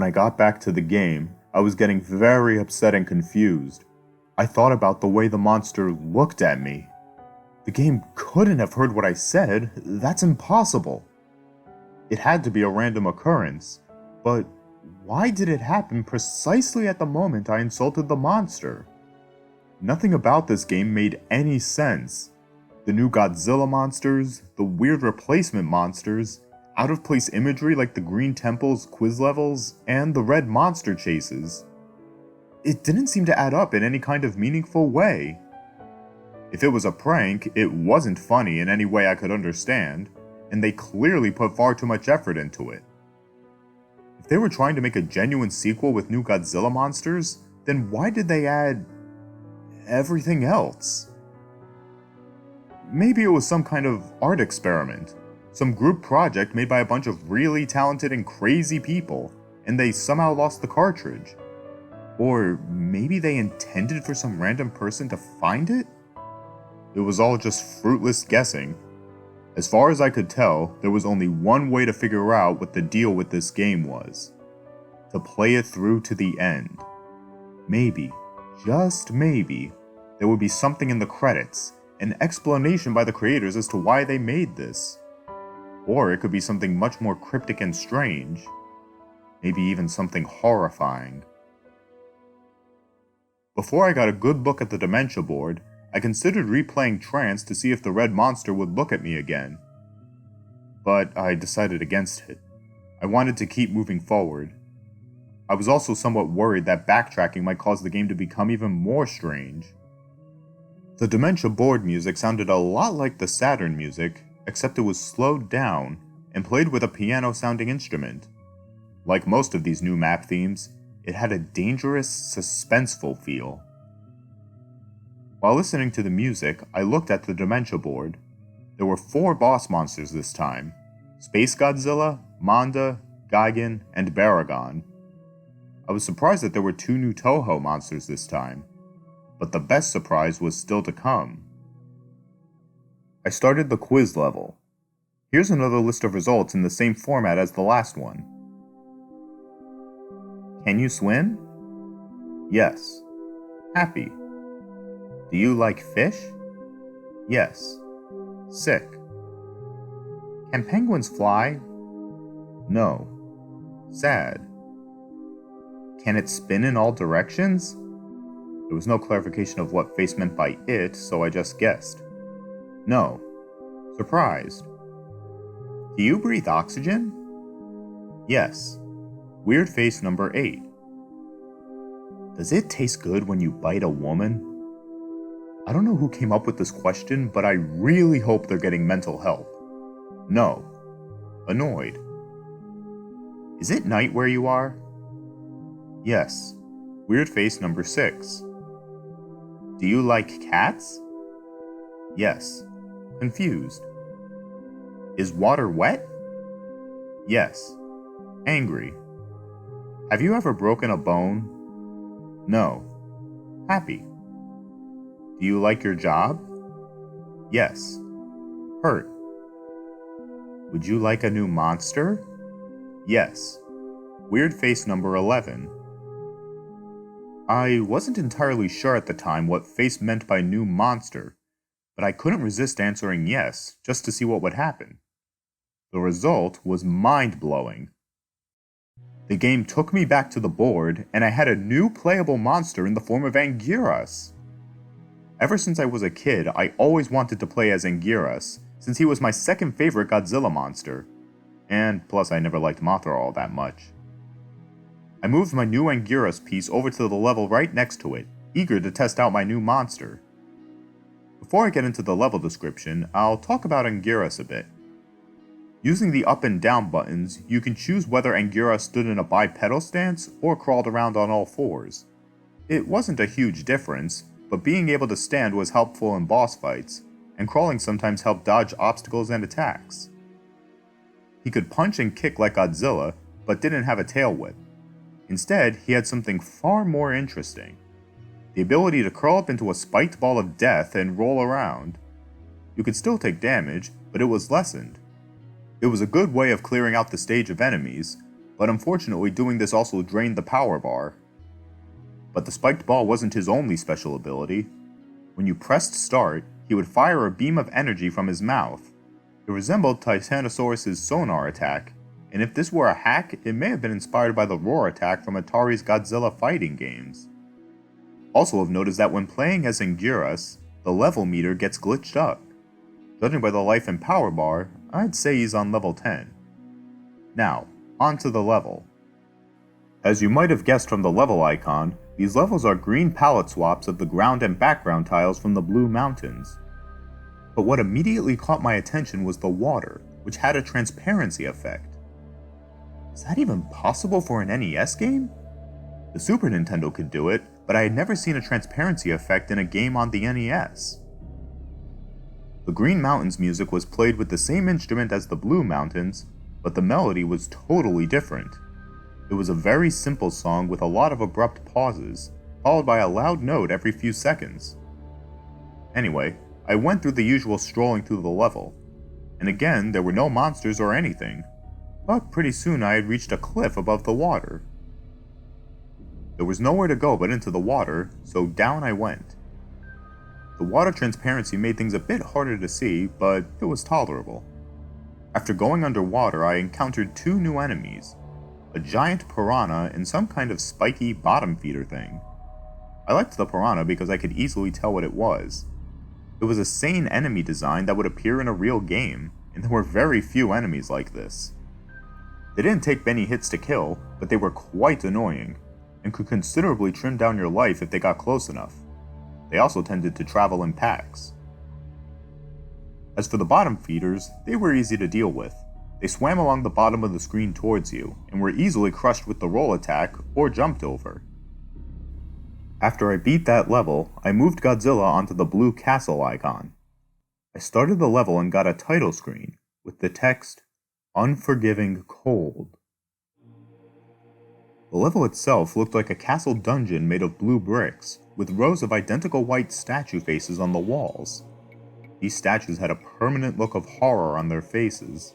When I got back to the game, I was getting very upset and confused. I thought about the way the monster looked at me. The game couldn't have heard what I said. That's impossible. It had to be a random occurrence, but why did it happen precisely at the moment I insulted the monster? Nothing about this game made any sense. The new Godzilla monsters, the weird replacement monsters, out-of-place imagery like the Green Temple's quiz levels, and the red monster chases. It didn't seem to add up in any kind of meaningful way. If it was a prank, it wasn't funny in any way I could understand, and they clearly put far too much effort into it. If they were trying to make a genuine sequel with new Godzilla monsters, then why did they add everything else? Maybe it was some kind of art experiment. Some group project made by a bunch of really talented and crazy people, and they somehow lost the cartridge. Or maybe they intended for some random person to find it? It was all just fruitless guessing. As far as I could tell, there was only one way to figure out what the deal with this game was. To play it through to the end. Maybe, just maybe, there would be something in the credits, an explanation by the creators as to why they made this. Or it could be something much more cryptic and strange. Maybe even something horrifying. Before I got a good look at the Dementia board, I considered replaying Trance to see if the red monster would look at me again. But I decided against it. I wanted to keep moving forward. I was also somewhat worried that backtracking might cause the game to become even more strange. The Dementia board music sounded a lot like the Saturn music, except it was slowed down and played with a piano-sounding instrument. Like most of these new map themes, it had a dangerous, suspenseful feel. While listening to the music, I looked at the Dementia board. There were 4 boss monsters this time: Space Godzilla, Manda, Gigan, and Baragon. I was surprised that there were 2 new Toho monsters this time, but the best surprise was still to come. I started the quiz level. Here's another list of results in the same format as the last one. Can you swim? Yes. Happy. Do you like fish? Yes. Sick. Can penguins fly? No. Sad. Can it spin in all directions? There was no clarification of what face meant by it, so I just guessed. No. Surprised. Do you breathe oxygen? Yes. Weird face number 8. Does it taste good when you bite a woman? I don't know who came up with this question, but I really hope they're getting mental help. No. Annoyed. Is it night where you are? Yes. Weird face number 6. Do you like cats? Yes. Confused. Is water wet? Yes. Angry. Have you ever broken a bone? No. Happy. Do you like your job? Yes. Hurt. Would you like a new monster? Yes. Weird face number 11. I wasn't entirely sure at the time what face meant by new monster, but I couldn't resist answering yes, just to see what would happen. The result was mind-blowing. The game took me back to the board, and I had a new playable monster in the form of Anguirus. Ever since I was a kid, I always wanted to play as Anguirus, since he was my second favorite Godzilla monster, and plus I never liked Mothra all that much. I moved my new Anguirus piece over to the level right next to it, eager to test out my new monster. Before I get into the level description, I'll talk about Anguirus a bit. Using the up and down buttons, you can choose whether Anguirus stood in a bipedal stance or crawled around on all fours. It wasn't a huge difference, but being able to stand was helpful in boss fights, and crawling sometimes helped dodge obstacles and attacks. He could punch and kick like Godzilla, but didn't have a tail whip. Instead, he had something far more interesting. The ability to curl up into a spiked ball of death and roll around. You could still take damage, but it was lessened. It was a good way of clearing out the stage of enemies, but unfortunately doing this also drained the power bar. But the spiked ball wasn't his only special ability. When you pressed start, he would fire a beam of energy from his mouth. It resembled Titanosaurus' sonar attack, and if this were a hack, it may have been inspired by the roar attack from Atari's Godzilla fighting games. Also of note is that when playing as Anguirus, the level meter gets glitched up. Judging by the life and power bar, I'd say he's on level 10. Now, onto the level. As you might have guessed from the level icon, these levels are green palette swaps of the ground and background tiles from the blue mountains. But what immediately caught my attention was the water, which had a transparency effect. Is that even possible for an NES game? The Super Nintendo could do it, but I had never seen a transparency effect in a game on the NES. The Green Mountains music was played with the same instrument as the Blue Mountains, but the melody was totally different. It was a very simple song with a lot of abrupt pauses, followed by a loud note every few seconds. Anyway, I went through the usual strolling through the level, and again there were no monsters or anything, but pretty soon I had reached a cliff above the water. There was nowhere to go but into the water, so down I went. The water transparency made things a bit harder to see, but it was tolerable. After going underwater, I encountered two new enemies, a giant piranha and some kind of spiky bottom feeder thing. I liked the piranha because I could easily tell what it was. It was a sane enemy design that would appear in a real game, and there were very few enemies like this. They didn't take many hits to kill, but they were quite annoying, and could considerably trim down your life if they got close enough. They also tended to travel in packs. As for the bottom feeders, they were easy to deal with. They swam along the bottom of the screen towards you, and were easily crushed with the roll attack or jumped over. After I beat that level, I moved Godzilla onto the blue castle icon. I started the level and got a title screen, with the text, Unforgiving Cold. The level itself looked like a castle dungeon made of blue bricks, with rows of identical white statue faces on the walls. These statues had a permanent look of horror on their faces.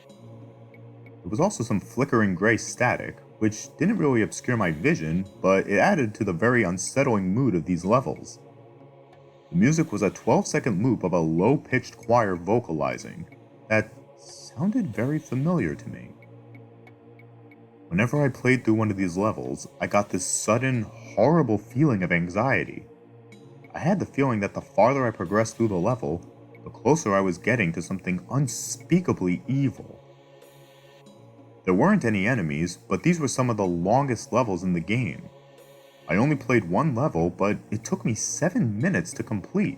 There was also some flickering gray static, which didn't really obscure my vision, but it added to the very unsettling mood of these levels. The music was a 12-second loop of a low-pitched choir vocalizing that sounded very familiar to me. Whenever I played through one of these levels, I got this sudden, horrible feeling of anxiety. I had the feeling that the farther I progressed through the level, the closer I was getting to something unspeakably evil. There weren't any enemies, but these were some of the longest levels in the game. I only played one level, but it took me 7 minutes to complete.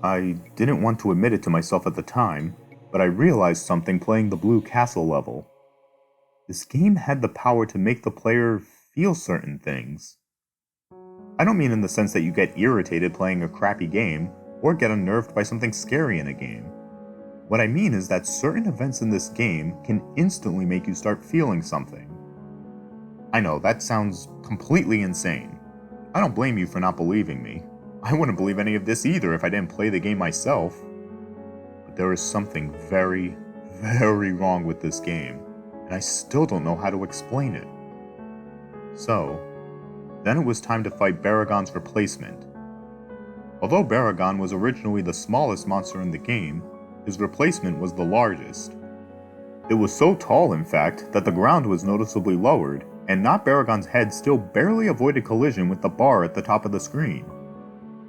I didn't want to admit it to myself at the time, but I realized something playing the Blue Castle level. This game had the power to make the player feel certain things. I don't mean in the sense that you get irritated playing a crappy game, or get unnerved by something scary in a game. What I mean is that certain events in this game can instantly make you start feeling something. I know, that sounds completely insane. I don't blame you for not believing me. I wouldn't believe any of this either if I didn't play the game myself. But there is something very, very wrong with this game, and I still don't know how to explain it. So, then it was time to fight Baragon's replacement. Although Baragon was originally the smallest monster in the game, his replacement was the largest. It was so tall, in fact, that the ground was noticeably lowered, and Not Baragon's head still barely avoided collision with the bar at the top of the screen.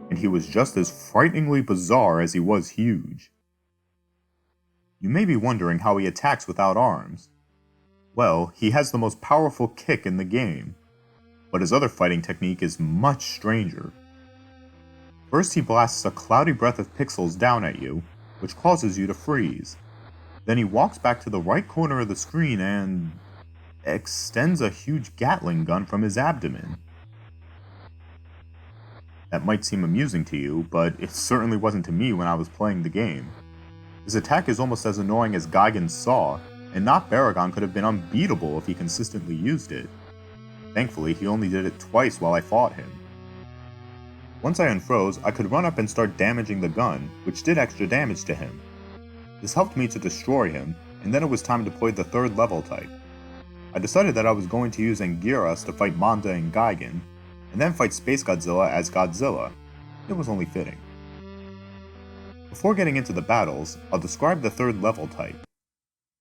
And he was just as frighteningly bizarre as he was huge. You may be wondering how he attacks without arms. Well, he has the most powerful kick in the game, but his other fighting technique is much stranger. First he blasts a cloudy breath of pixels down at you, which causes you to freeze. Then he walks back to the right corner of the screen and extends a huge Gatling gun from his abdomen. That might seem amusing to you, but it certainly wasn't to me when I was playing the game. His attack is almost as annoying as Gigan's saw, and Not Baragon could have been unbeatable if he consistently used it. Thankfully, he only did it twice while I fought him. Once I unfroze, I could run up and start damaging the gun, which did extra damage to him. This helped me to destroy him, and then it was time to play the third level type. I decided that I was going to use Anguirus to fight Manda and Gigan, and then fight Space Godzilla as Godzilla. It was only fitting. Before getting into the battles, I'll describe the third level type,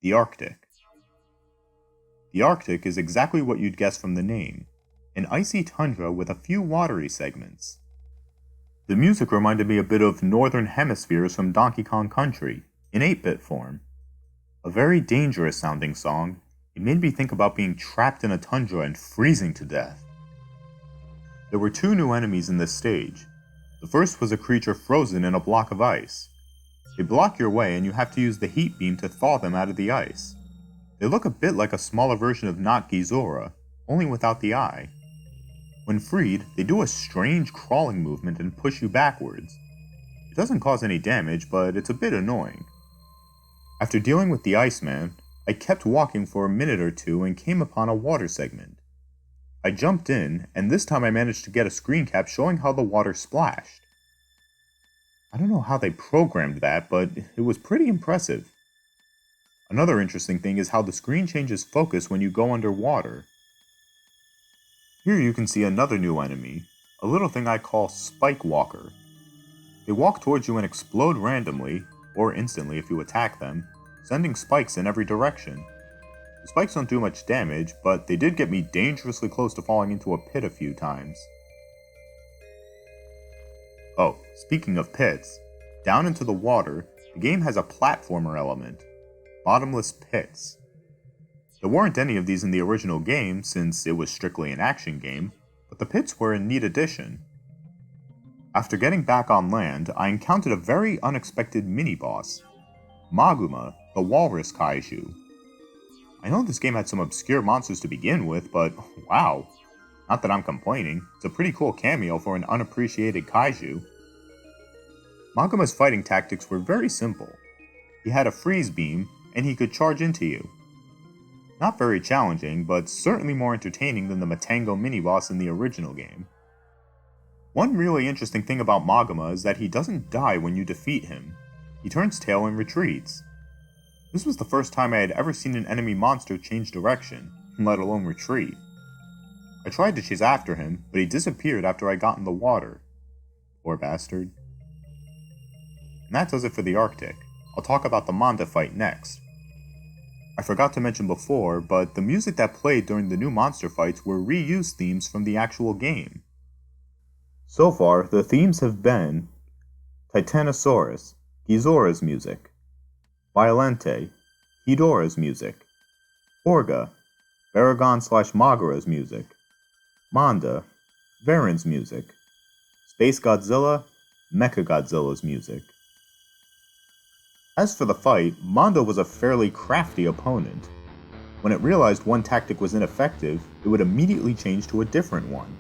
the Arctic. The Arctic is exactly what you'd guess from the name, an icy tundra with a few watery segments. The music reminded me a bit of Northern Hemispheres from Donkey Kong Country, in 8-bit form. A very dangerous sounding song, it made me think about being trapped in a tundra and freezing to death. There were 2 new enemies in this stage. The first was a creature frozen in a block of ice. They block your way and you have to use the heat beam to thaw them out of the ice. They look a bit like a smaller version of not Gezora, only without the eye. When freed, they do a strange crawling movement and push you backwards. It doesn't cause any damage, but it's a bit annoying. After dealing with the Iceman, I kept walking for a minute or two and came upon a water segment. I jumped in, and this time I managed to get a screen cap showing how the water splashed. I don't know how they programmed that, but it was pretty impressive. Another interesting thing is how the screen changes focus when you go underwater. Here you can see another new enemy, a little thing I call Spike Walker. They walk towards you and explode randomly, or instantly if you attack them, sending spikes in every direction. The spikes don't do much damage, but they did get me dangerously close to falling into a pit a few times. Oh, speaking of pits, down into the water, the game has a platformer element, bottomless pits. There weren't any of these in the original game since it was strictly an action game, but the pits were a neat addition. After getting back on land, I encountered a very unexpected mini-boss, Maguma, the Walrus Kaiju. I know this game had some obscure monsters to begin with, but wow. Not that I'm complaining, it's a pretty cool cameo for an unappreciated kaiju. Maguma's fighting tactics were very simple. He had a freeze beam, and he could charge into you. Not very challenging, but certainly more entertaining than the Matango mini-boss in the original game. One really interesting thing about Maguma is that he doesn't die when you defeat him. He turns tail and retreats. This was the first time I had ever seen an enemy monster change direction, let alone retreat. I tried to chase after him, but he disappeared after I got in the water. Poor bastard. And that does it for the Arctic. I'll talk about the Manda fight next. I forgot to mention before, but the music that played during the new monster fights were reused themes from the actual game. So far, the themes have been Titanosaurus, Gezora's music, Violente, Hidora's music, Orga, Baragon/Magura's music, Manda, Varan's music, Space Godzilla, Mecha Godzilla's music. As for the fight, Manda was a fairly crafty opponent. When it realized one tactic was ineffective, it would immediately change to a different one.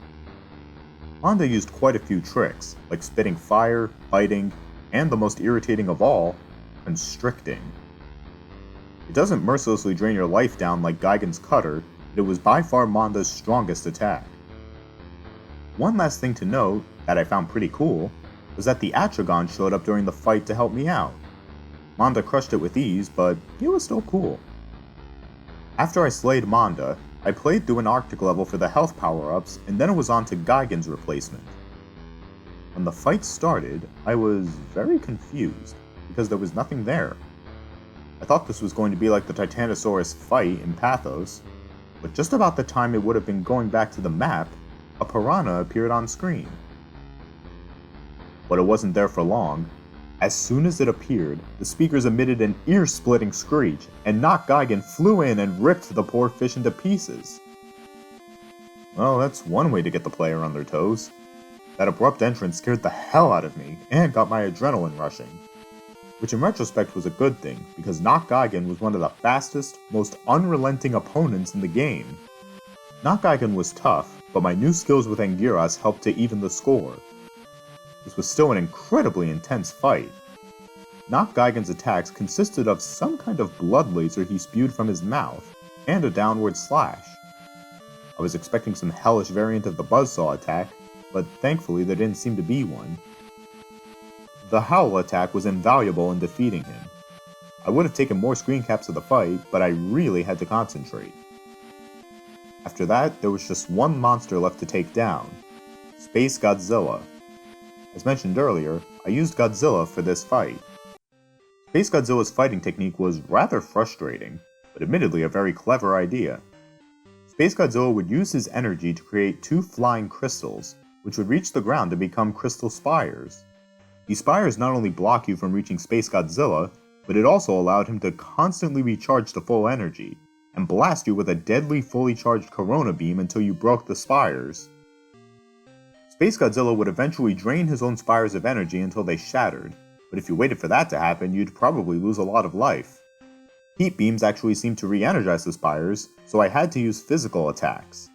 Manda used quite a few tricks, like spitting fire, biting, and the most irritating of all, constricting. It doesn't mercilessly drain your life down like Gigan's cutter, but it was by far Manda's strongest attack. One last thing to note, that I found pretty cool, was that the Atragon showed up during the fight to help me out. Manda crushed it with ease, but it was still cool. After I slayed Manda, I played through an Arctic level for the health power-ups, and then it was on to Gigan's replacement. When the fight started, I was very confused, because there was nothing there. I thought this was going to be like the Titanosaurus fight in Pathos, but just about the time it would have been going back to the map, a piranha appeared on screen. But it wasn't there for long. As soon as it appeared, the speakers emitted an ear-splitting screech, and Not Gigan flew in and ripped the poor fish into pieces. Well, that's one way to get the player on their toes. That abrupt entrance scared the hell out of me, and got my adrenaline rushing. Which in retrospect was a good thing, because Not Gigan was one of the fastest, most unrelenting opponents in the game. Not Gigan was tough, but my new skills with Anguirus helped to even the score. This was still an incredibly intense fight. Not Gigan's attacks consisted of some kind of blood laser he spewed from his mouth, and a downward slash. I was expecting some hellish variant of the buzzsaw attack, but thankfully there didn't seem to be one. The Howl attack was invaluable in defeating him. I would have taken more screen caps of the fight, but I really had to concentrate. After that, there was just one monster left to take down, Space Godzilla. As mentioned earlier, I used Godzilla for this fight. Space Godzilla's fighting technique was rather frustrating, but admittedly a very clever idea. Space Godzilla would use his energy to create 2 flying crystals, which would reach the ground and become crystal spires. These spires not only block you from reaching Space Godzilla, but it also allowed him to constantly recharge to full energy, and blast you with a deadly fully charged Corona beam until you broke the spires. Space Godzilla would eventually drain his own spires of energy until they shattered, but if you waited for that to happen, you'd probably lose a lot of life. Heat beams actually seemed to re-energize the spires, so I had to use physical attacks.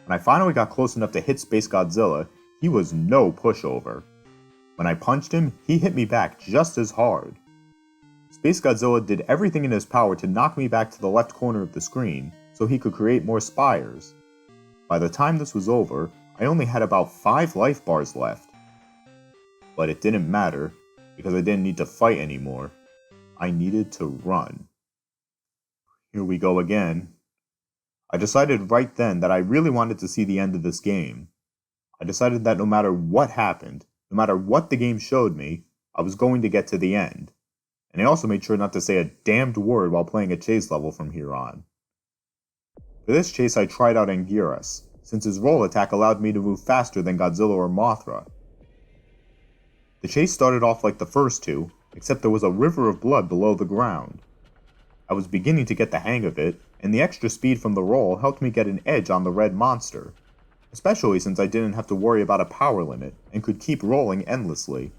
When I finally got close enough to hit Space Godzilla, he was no pushover. When I punched him, he hit me back just as hard. Space Godzilla did everything in his power to knock me back to the left corner of the screen, so he could create more spires. By the time this was over, I only had about 5 life bars left. But it didn't matter, because I didn't need to fight anymore. I needed to run. Here we go again. I decided right then that I really wanted to see the end of this game. I decided that no matter what happened, no matter what the game showed me, I was going to get to the end. And I also made sure not to say a damned word while playing a chase level from here on. For this chase I tried out Anguirus, since his roll attack allowed me to move faster than Godzilla or Mothra. The chase started off like the first 2, except there was a river of blood below the ground. I was beginning to get the hang of it, and the extra speed from the roll helped me get an edge on the red monster, especially since I didn't have to worry about a power limit and could keep rolling endlessly.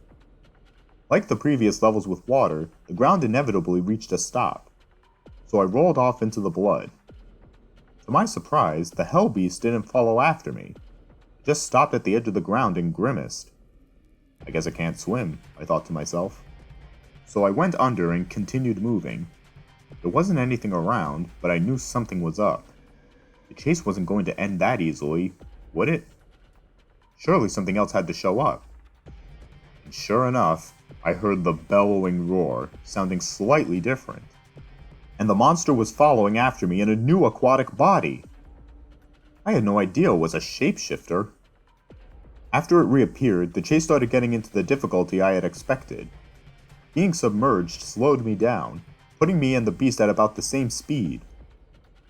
Like the previous levels with water, the ground inevitably reached a stop, so I rolled off into the blood. To my surprise, the Hell Beast didn't follow after me. It just stopped at the edge of the ground and grimaced. I guess I can't swim, I thought to myself. So I went under and continued moving. There wasn't anything around, but I knew something was up. The chase wasn't going to end that easily, would it? Surely something else had to show up. And sure enough, I heard the bellowing roar, sounding slightly different. And the monster was following after me in a new aquatic body. I had no idea it was a shapeshifter. After it reappeared, the chase started getting into the difficulty I had expected. Being submerged slowed me down, putting me and the beast at about the same speed.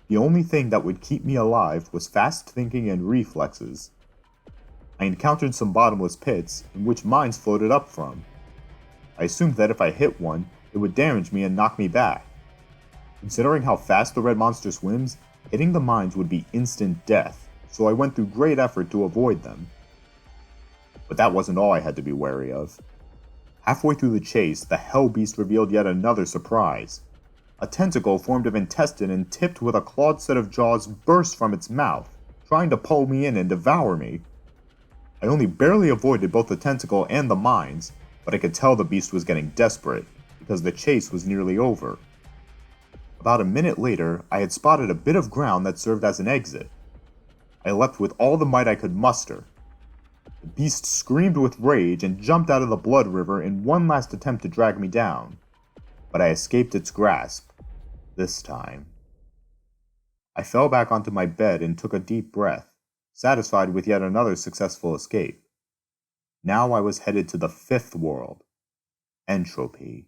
The only thing that would keep me alive was fast thinking and reflexes. I encountered some bottomless pits, in which mines floated up from. I assumed that if I hit one, it would damage me and knock me back. Considering how fast the red monster swims, hitting the mines would be instant death, so I went through great effort to avoid them. But that wasn't all I had to be wary of. Halfway through the chase, the Hell Beast revealed yet another surprise. A tentacle formed of intestine and tipped with a clawed set of jaws burst from its mouth, trying to pull me in and devour me. I only barely avoided both the tentacle and the mines, but I could tell the beast was getting desperate, because the chase was nearly over. About a minute later, I had spotted a bit of ground that served as an exit. I leapt with all the might I could muster. The beast screamed with rage and jumped out of the blood river in one last attempt to drag me down, but I escaped its grasp, this time. I fell back onto my bed and took a deep breath, satisfied with yet another successful escape. Now I was headed to the 5th world, Entropy.